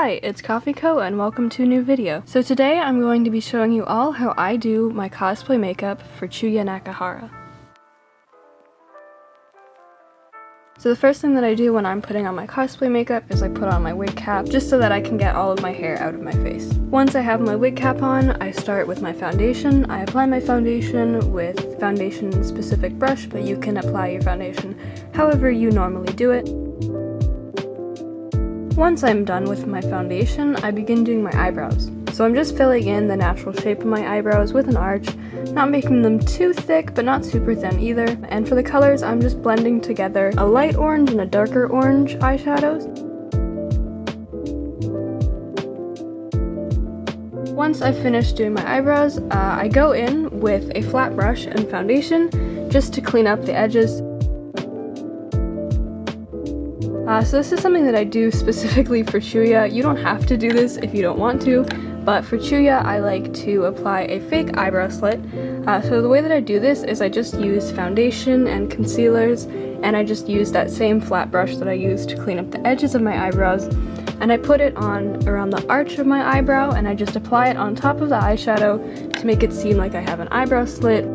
Hi, it's Coffeekoe and welcome to a new video. So today I'm going to be showing you all how I do my cosplay makeup for Chuuya Nakahara. So the first thing that I do when I'm putting on my cosplay makeup is I put on my wig cap just so that I can get all of my hair out of my face. Once I have my wig cap on, I start with my foundation. I apply my foundation with foundation specific brush, but you can apply your foundation however you normally do it. Once I'm done with my foundation, I begin doing my eyebrows. So I'm just filling in the natural shape of my eyebrows with an arch, not making them too thick but not super thin either. And for the colors, I'm just blending together a light orange and a darker orange eyeshadows. Once I've finished doing my eyebrows, I go in with a flat brush and foundation just to clean up the edges. So this is something that I do specifically for Chuuya. You don't have to do this if you don't want to, but for Chuuya I like to apply a fake eyebrow slit. So the way that I do this is I just use foundation and concealers, and I just use that same flat brush that I use to clean up the edges of my eyebrows, and I put it on around the arch of my eyebrow, and I just apply it on top of the eyeshadow to make it seem like I have an eyebrow slit.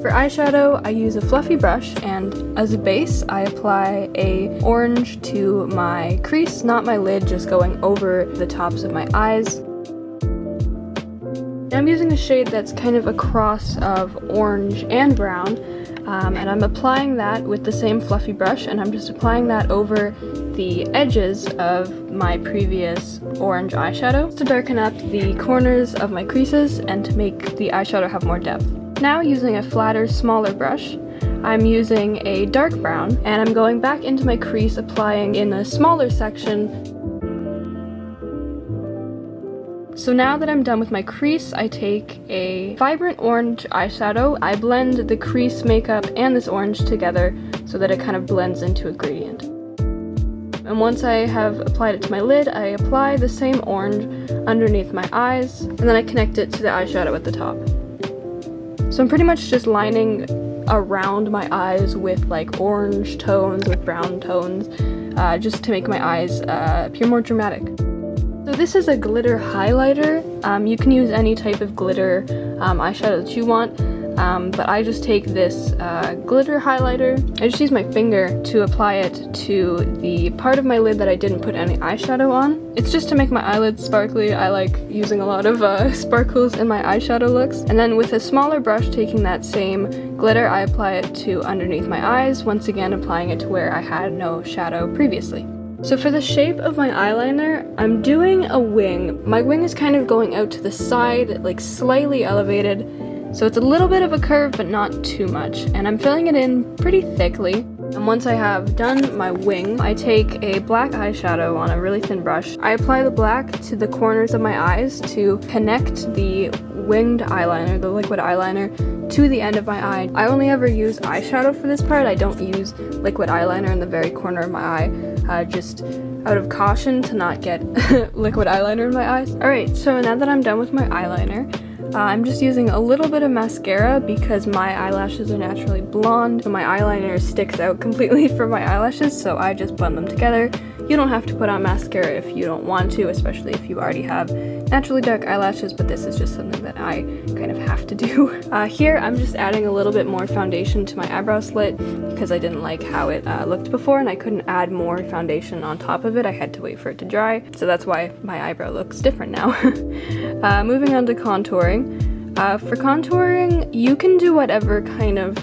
For eyeshadow, I use a fluffy brush, and as a base, I apply a orange to my crease, not my lid, just going over the tops of my eyes. Now I'm using a shade that's kind of a cross of orange and brown, and I'm applying that with the same fluffy brush, and I'm just applying that over the edges of my previous orange eyeshadow to darken up the corners of my creases and to make the eyeshadow have more depth. Now, using a flatter, smaller brush, I'm using a dark brown, and I'm going back into my crease, applying in a smaller section. So now that I'm done with my crease, I take a vibrant orange eyeshadow. I blend the crease makeup and this orange together so that it kind of blends into a gradient. And once I have applied it to my lid, I apply the same orange underneath my eyes, and then I connect it to the eyeshadow at the top. So I'm pretty much just lining around my eyes with like orange tones, with brown tones, just to make my eyes appear more dramatic. So this is a glitter highlighter. You can use any type of glitter eyeshadow that you want, but I just take this glitter highlighter. I just use my finger to apply it to the part of my lid that I didn't put any eyeshadow on. It's just to make my eyelids sparkly. I like using a lot of sparkles in my eyeshadow looks. And then with a smaller brush, taking that same glitter, I apply it to underneath my eyes, once again applying it to where I had no shadow previously. So for the shape of my eyeliner, I'm doing a wing. My wing is kind of going out to the side, like slightly elevated, so it's a little bit of a curve, but not too much. And I'm filling it in pretty thickly. And once I have done my wing, I take a black eyeshadow on a really thin brush. I apply the black to the corners of my eyes to connect the winged eyeliner, the liquid eyeliner, to the end of my eye. I only ever use eyeshadow for this part. I don't use liquid eyeliner in the very corner of my eye, just out of caution to not get liquid eyeliner in my eyes. Alright, so now that I'm done with my eyeliner, I'm just using a little bit of mascara because my eyelashes are naturally blonde, so my eyeliner sticks out completely from my eyelashes, so I just blend them together. You don't have to put on mascara if you don't want to, especially if you already have naturally dark eyelashes, but this is just something that I kind of have to do. Here, I'm just adding a little bit more foundation to my eyebrow slit because I didn't like how it looked before, and I couldn't add more foundation on top of it. I had to wait for it to dry, so that's why my eyebrow looks different now. Moving on to contouring. For contouring, you can do whatever kind of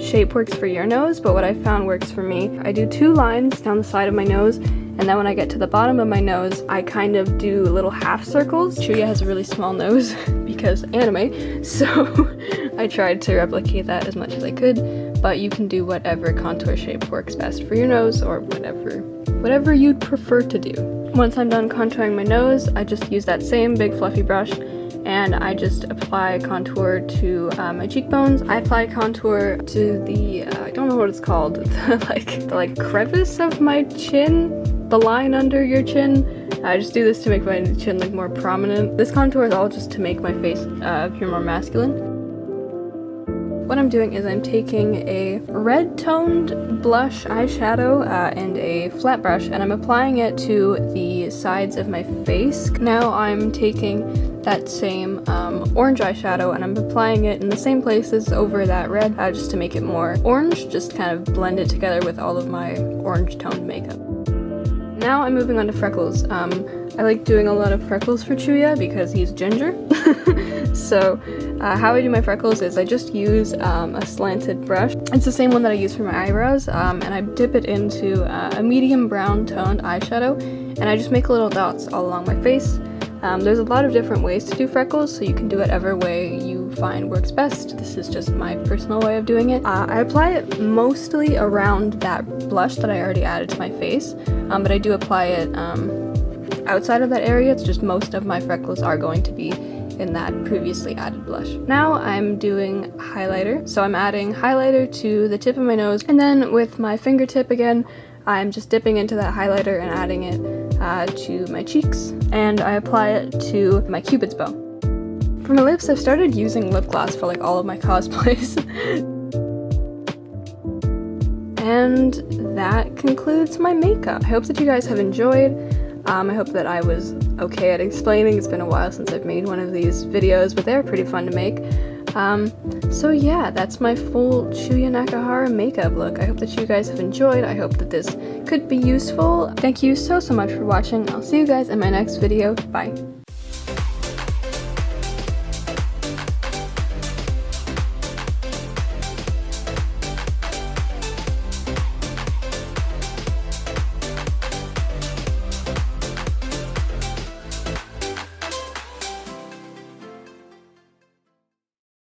shape works for your nose, but what I found works for me. I do 2 lines down the side of my nose, and then when I get to the bottom of my nose, I kind of do little half circles. Chuuya has a really small nose because anime, so I tried to replicate that as much as I could, but you can do whatever contour shape works best for your nose, or whatever you'd prefer to do. Once I'm done contouring my nose, I just use that same big fluffy brush, and I just apply contour to my cheekbones. I apply contour to the, I don't know what it's called, the crevice of my chin, the line under your chin. I just do this to make my chin look more prominent. This contour is all just to make my face appear more masculine. what I'm doing is I'm taking a red toned blush eyeshadow and a flat brush, and I'm applying it to the sides of my face. Now I'm taking that same orange eyeshadow and I'm applying it in the same places over that red, just to make it more orange, just kind of blend it together with all of my orange toned makeup. Now I'm moving on to Freckles. I like doing a lot of Freckles for Chuuya because he's ginger. So how I do my freckles is I just use a slanted brush. It's the same one that I use for my eyebrows, and I dip it into a medium brown toned eyeshadow, and I just make little dots all along my face. There's a lot of different ways to do freckles, so you can do whatever way you find works best. This is just my personal way of doing it. I apply it mostly around that blush that I already added to my face, but I do apply it outside of that area. It's just most of my freckles are going to be in that previously added blush. Now I'm doing highlighter, so I'm adding highlighter to the tip of my nose, and then with my fingertip again, I'm just dipping into that highlighter and adding it to my cheeks, and I apply it to my cupid's bow. For my lips, I've started using lip gloss for like all of my cosplays. And that concludes my makeup. I hope that you guys have enjoyed. I hope that I was okay at explaining. It's been a while since I've made one of these videos, but they're pretty fun to make. So yeah, that's my full Chuuya Nakahara makeup look. I hope that you guys have enjoyed. I hope that this could be useful. Thank you so much for watching. I'll see you guys in my next video. Bye.